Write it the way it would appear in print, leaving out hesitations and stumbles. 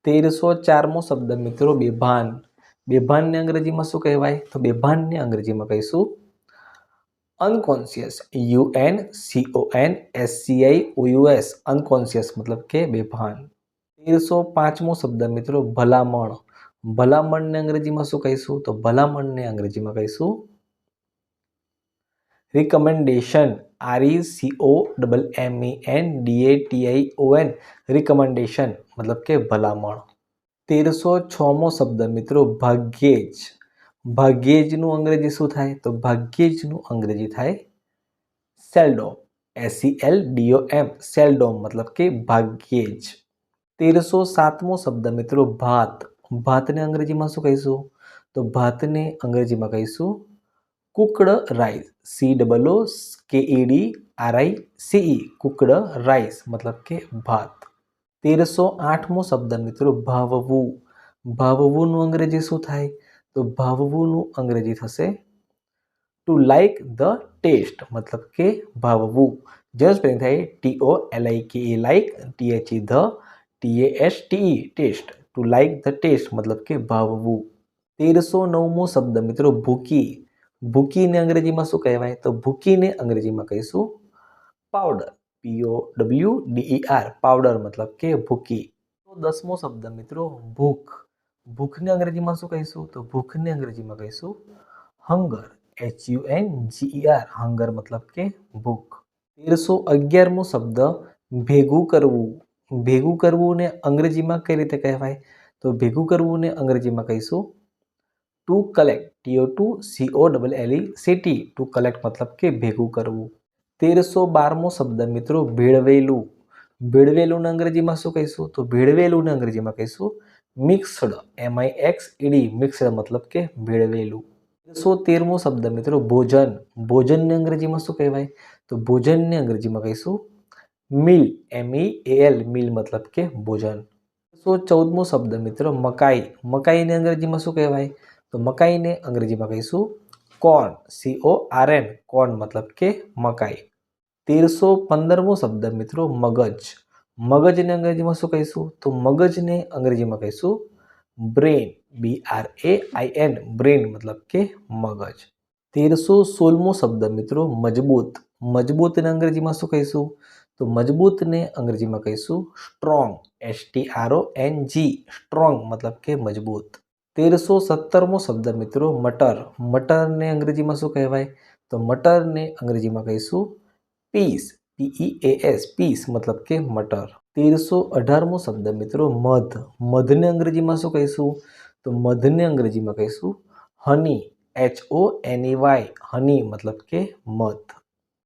1304મો શબ્દ મિત્રો બેભાન। બેભાનને અંગ્રેજીમાં શું કહેવાય? તો બેભાનને અંગ્રેજીમાં કહીશું અનકોન્શિયસ। UNCONSCIOUS અનકોન્શિયસ मतलब કે બેભાન। 1305મો શબ્દ મિત્રો ભલામણ। ભલામણને અંગ્રેજીમાં શું કહીશું? તો ભલામણને અંગ્રેજીમાં કહીશું રિકમેન્ડેશન। RECOMMENDATION રિકમેન્ડેશન मतलब કે ભલામણ। 1306મો શબ્દ મિત્રો ભાગ્યેજ। ભાગ્યેજનું અંગ્રેજી શું થાય? તો ભાગ્યેજનું અંગ્રેજી થાય સેલ્ડોમ। SELDOM સેલ્ડોમ मतलब કે ભાગ્યેજ। 1307મો શબ્દ મિત્રો ભાત। ભાતને અંગ્રેજીમાં શું કહીશું? તો ભાતને અંગ્રેજીમાં કહીશું cooked rice. COOKEDRICE cooked rice मतलब કે ભાત। 1308મો શબ્દ મિત્રો ભાવવું। ભાવવુંનું અંગ્રેજી શું થાય? તો ભાવવુંનું અંગ્રેજી થશે ટુ લાઇક ધ ટેસ્ટ मतलब કે ભાવવું। જેનો સ્પેલિંગ થાય TOLIKE like, THE the, TASTE taste, to like the taste मतलब કે ભાવવું। 1309મો શબ્દ મિત્રો ભૂકી। ભૂકીને અંગ્રેજીમાં શું કહેવાય? તો ભૂકીને અંગ્રેજીમાં કહીશું પાવડર। POWDER પાવડર मतलब કે ભૂકી। 10મો શબ્દ મિત્રો ભૂખ। ભૂખને અંગ્રેજીમાં શું કહીશું? તો ભૂખને અંગ્રેજીમાં કહીશું હંગર। HUNGER હંગર मतलब કે ભૂખ। 1311મો શબ્દ ભેગું કરવું। ભેગું કરવુંને અંગ્રેજીમાં કઈ રીતે કહેવાય? તો ભેગું કરવુંને અંગ્રેજીમાં કહીશું two collect. TOCOLLECT two collect मतलब કે ભેગું કરવું। 1312મો શબ્દ મિત્રો ભેળવેલું। ભેળવેલુંને અંગ્રેજીમાં શું કહીશું? તો ભેળવેલુંને અંગ્રેજીમાં કહીશું મિક્સ્ડ। MIXED મિક્સ્ડ मतलब કે ભેળવેલું। 1313મો શબ્દ મિત્રો ભોજન। ભોજનને અંગ્રેજીમાં શું કહેવાય? તો ભોજનને અંગ્રેજીમાં કહીશું મીલ। MEAL મીલ मतलब કે ભોજન। 1314મો શબ્દ મિત્રો મકાઈ। મકાઈને અંગ્રેજીમાં શું કહેવાય? તો મકાઈને અંગ્રેજીમાં કહીશું કોર્ન। CORN કોર્ન मतलब કે મકાઈ। 1315મો શબ્દ મિત્રો મગજ। મગજને અંગ્રેજીમાં શું કહીશું? તો મગજને અંગ્રેજીમાં કહીશું બ્રેન। BRAIN બ્રેન मतलब કે મગજ। 1316મો શબ્દ મિત્રો મજબૂત। મજબૂતને અંગ્રેજીમાં શું કહીશું? તો મજબૂતને અંગ્રેજીમાં કહીશું સ્ટ્રોંગ। STRONG સ્ટ્રોંગ मतलब કે મજબૂત। 1317મો શબ્દ મિત્રો મટર। મટરને અંગ્રેજીમાં શું કહેવાય? તો મટરને અંગ્રેજીમાં કહીશું પીસ। PEAS પીસ मतलब કે મટર। 1318મો શબ્દ મિત્રો મધ। મધને અંગ્રેજીમાં શું કહીશું? તો મધને અંગ્રેજીમાં કહીશું હની। HONEY હની मतलब કે મધ।